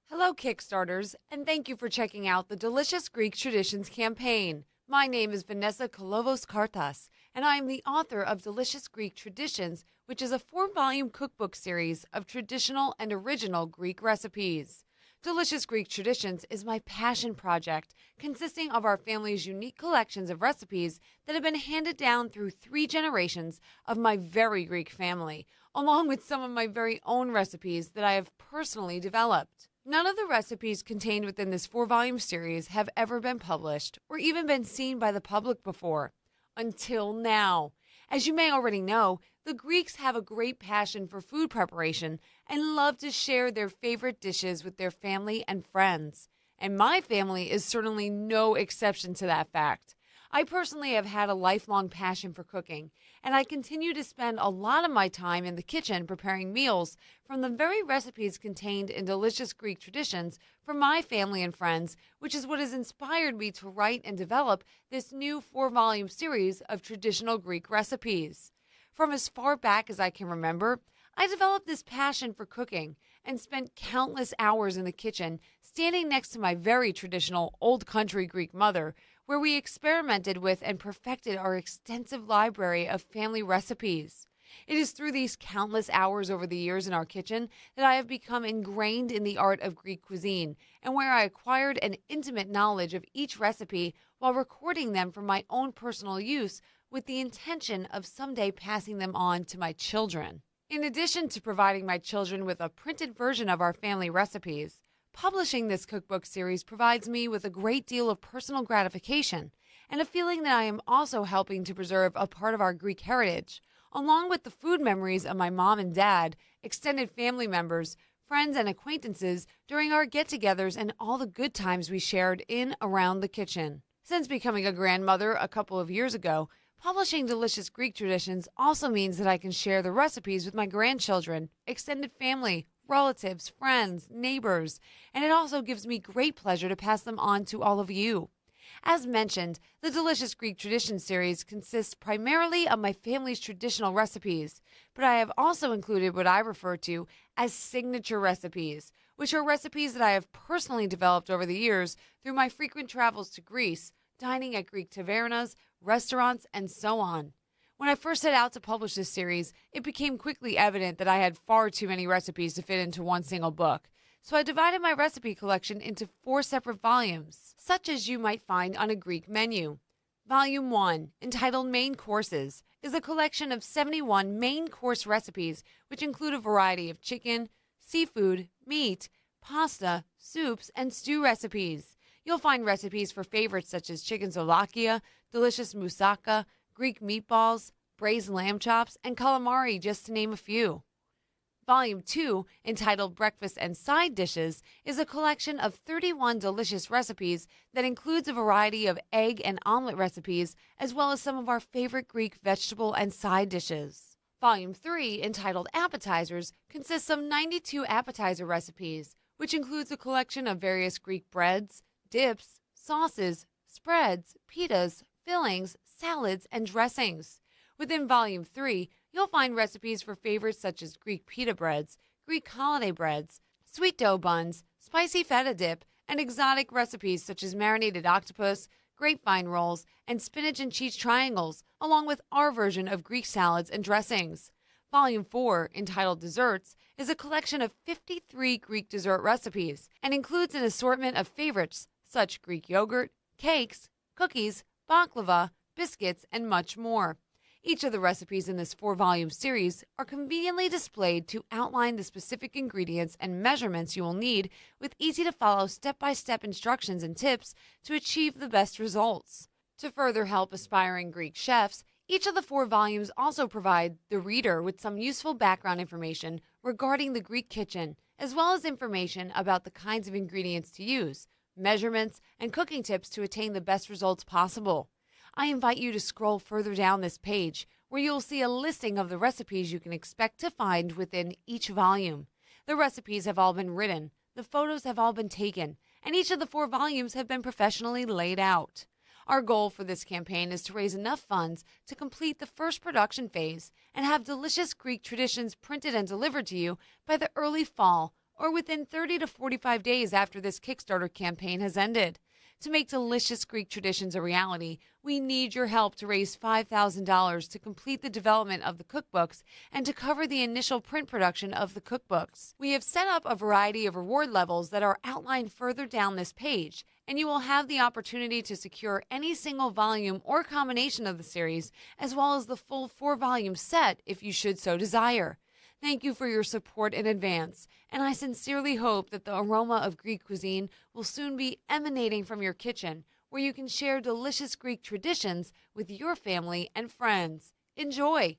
Hello, Kickstarters, and thank you for checking out the Delicious Greek Traditions campaign. My name is Vanessa Kolovos-Kartas, and I am the author of Delicious Greek Traditions, which is a 4-volume cookbook series of traditional and original Greek recipes. Delicious Greek Traditions is my passion project, consisting of our family's unique collections of recipes that have been handed down through 3 generations of my very Greek family, along with some of my very own recipes that I have personally developed. None of the recipes contained within this 4-volume series have ever been published or even been seen by the public before, until now. As you may already know, the Greeks have a great passion for food preparation and love to share their favorite dishes with their family and friends. And my family is certainly no exception to that fact. I personally have had a lifelong passion for cooking, and I continue to spend a lot of my time in the kitchen preparing meals from the very recipes contained in Delicious Greek Traditions for my family and friends, which is what has inspired me to write and develop this new 4-volume series of traditional Greek recipes. From as far back as I can remember, I developed this passion for cooking and spent countless hours in the kitchen standing next to my very traditional old country Greek mother, where we experimented with and perfected our extensive library of family recipes. It is through these countless hours over the years in our kitchen that I have become ingrained in the art of Greek cuisine, and where I acquired an intimate knowledge of each recipe while recording them for my own personal use with the intention of someday passing them on to my children. In addition to providing my children with a printed version of our family recipes, publishing this cookbook series provides me with a great deal of personal gratification and a feeling that I am also helping to preserve a part of our Greek heritage, along with the food memories of my mom and dad, extended family members, friends, and acquaintances during our get-togethers and all the good times we shared in around the kitchen. Since becoming a grandmother a couple of years ago, publishing Delicious Greek Traditions also means that I can share the recipes with my grandchildren, extended family, relatives, friends, neighbors, and it also gives me great pleasure to pass them on to all of you. As mentioned, the Delicious Greek Traditions series consists primarily of my family's traditional recipes, but I have also included what I refer to as signature recipes, which are recipes that I have personally developed over the years through my frequent travels to Greece, dining at Greek tavernas, restaurants, and so on. When I first set out to publish this series, it became quickly evident that I had far too many recipes to fit into one single book. So I divided my recipe collection into 4 separate volumes, such as you might find on a Greek menu. Volume 1, entitled Main Courses, is a collection of 71 main course recipes, which include a variety of chicken, seafood, meat, pasta, soups, and stew recipes. You'll find recipes for favorites such as chicken souvlaki, delicious moussaka, Greek meatballs, braised lamb chops, and calamari, just to name a few. Volume 2, entitled Breakfast and Side Dishes, is a collection of 31 delicious recipes that includes a variety of egg and omelet recipes, as well as some of our favorite Greek vegetable and side dishes. Volume 3, entitled Appetizers, consists of 92 appetizer recipes, which includes a collection of various Greek breads, dips, sauces, spreads, pitas, fillings, salads, and dressings. Within Volume 3, you'll find recipes for favorites such as Greek pita breads, Greek holiday breads, sweet dough buns, spicy feta dip, and exotic recipes such as marinated octopus, grapevine rolls, and spinach and cheese triangles, along with our version of Greek salads and dressings. Volume 4, entitled Desserts, is a collection of 53 Greek dessert recipes and includes an assortment of favorites such Greek yogurt, cakes, cookies, baklava, biscuits, and much more. Each of the recipes in this 4-volume series are conveniently displayed to outline the specific ingredients and measurements you will need with easy-to-follow step-by-step instructions and tips to achieve the best results. To further help aspiring Greek chefs, each of the 4 volumes also provide the reader with some useful background information regarding the Greek kitchen, as well as information about the kinds of ingredients to use, measurements, and cooking tips to attain the best results possible. I invite you to scroll further down this page, where you'll see a listing of the recipes you can expect to find within each volume. The recipes have all been written, the photos have all been taken, and each of the 4 volumes have been professionally laid out. Our goal for this campaign is to raise enough funds to complete the first production phase and have delicious Greek traditions printed and delivered to you by the early fall or within 30 to 45 days after this Kickstarter campaign has ended. To make delicious Greek traditions a reality, we need your help to raise $5,000 to complete the development of the cookbooks and to cover the initial print production of the cookbooks. We have set up a variety of reward levels that are outlined further down this page, and you will have the opportunity to secure any single volume or combination of the series, as well as the full 4-volume set if you should so desire. Thank you for your support in advance, and I sincerely hope that the aroma of Greek cuisine will soon be emanating from your kitchen, where you can share delicious Greek traditions with your family and friends. Enjoy!